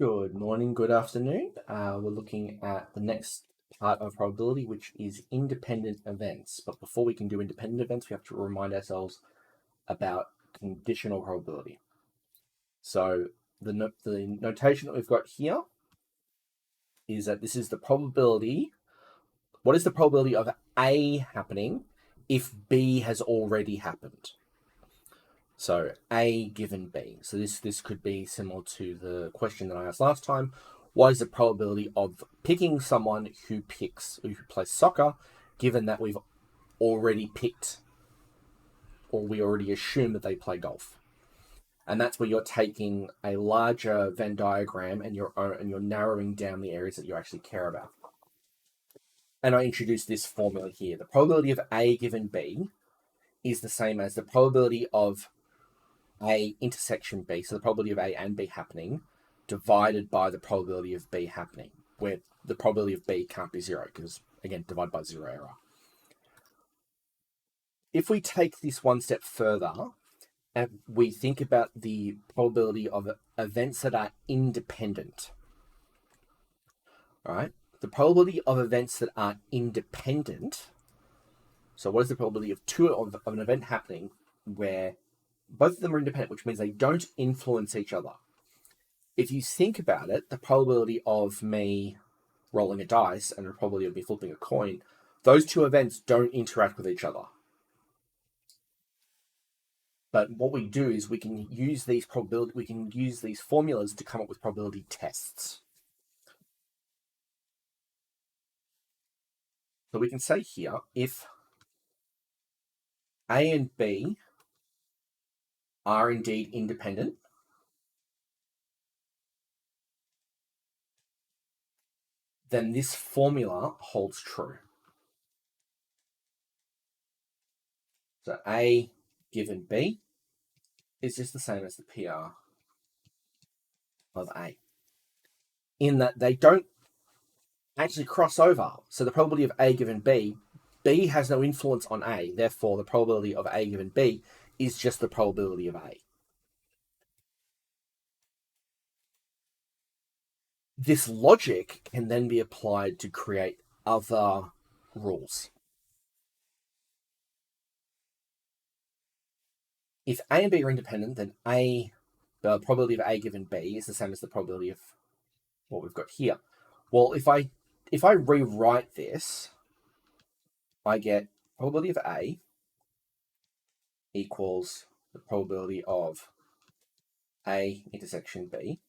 Good morning, good afternoon. We're looking at the next part of probability, which is independent events. But before we can do independent events, we have to remind ourselves about conditional probability. So the notation that we've got here is that this is the probability. What is the probability of A happening if B has already happened? So A given B. So this could be similar to the question that I asked last time. What is the probability of picking someone who plays soccer, given that we've already picked, or we already assume that they play golf? And that's where you're taking a larger Venn diagram and you're narrowing down the areas that you actually care about. And I introduced this formula here. The probability of A given B is the same as the probability of A intersection B, so the probability of A and B happening, divided by the probability of B happening, where the probability of B can't be zero, because, again, divide by zero error. If we take this one step further, and we think about the probability of events that are independent, all right? The probability of events that are independent, so what is the probability of an event happening where both of them are independent, which means they don't influence each other? If you think about it, the probability of me rolling a dice and the probability of me flipping a coin, those two events don't interact with each other. But what we do is we can use these formulas to come up with probability tests. So we can say here, if A and B are indeed independent, then this formula holds true. So A given B is just the same as the PR of A, in that they don't actually cross over. So the probability of A given B has no influence on A. Therefore, the probability of A given B is just the probability of A. This logic can then be applied to create other rules. If A and B are independent, then the probability of A given B is the same as the probability of what we've got here. Well, if I rewrite this, I get probability of A equals the probability of A intersection B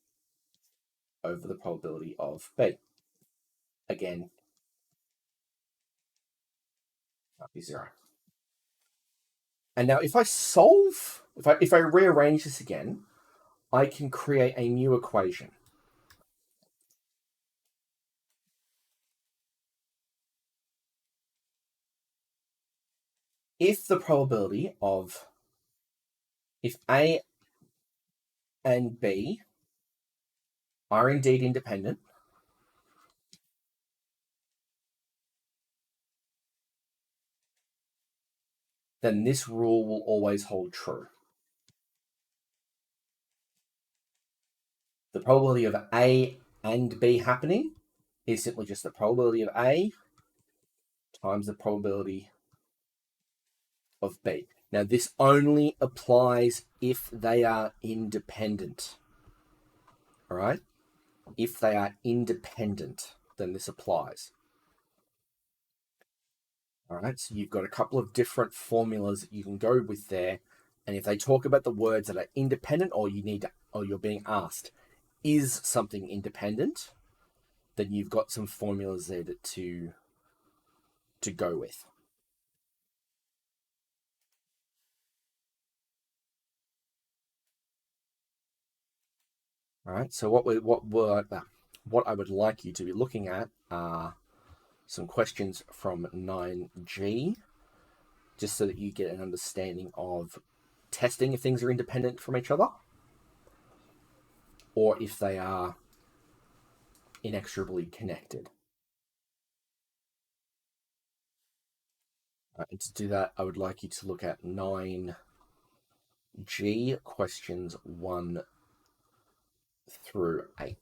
over the probability of B. Again, that'll be zero. And now if I rearrange this again, I can create a new equation. If the probability of, if A and B are indeed independent, then this rule will always hold true. The probability of A and B happening is simply just the probability of A times the probability of B. Now, this only applies if they are independent. All right? If they are independent, then this applies. All right, so you've got a couple of different formulas that you can go with there. And if they talk about the words that are independent, or you're being asked, is something independent, then you've got some formulas there to go with. All right, so what I would like you to be looking at are some questions from 9G, just so that you get an understanding of testing if things are independent from each other, or if they are inexorably connected. And to do that, I would like you to look at 9G, questions 1 through 8.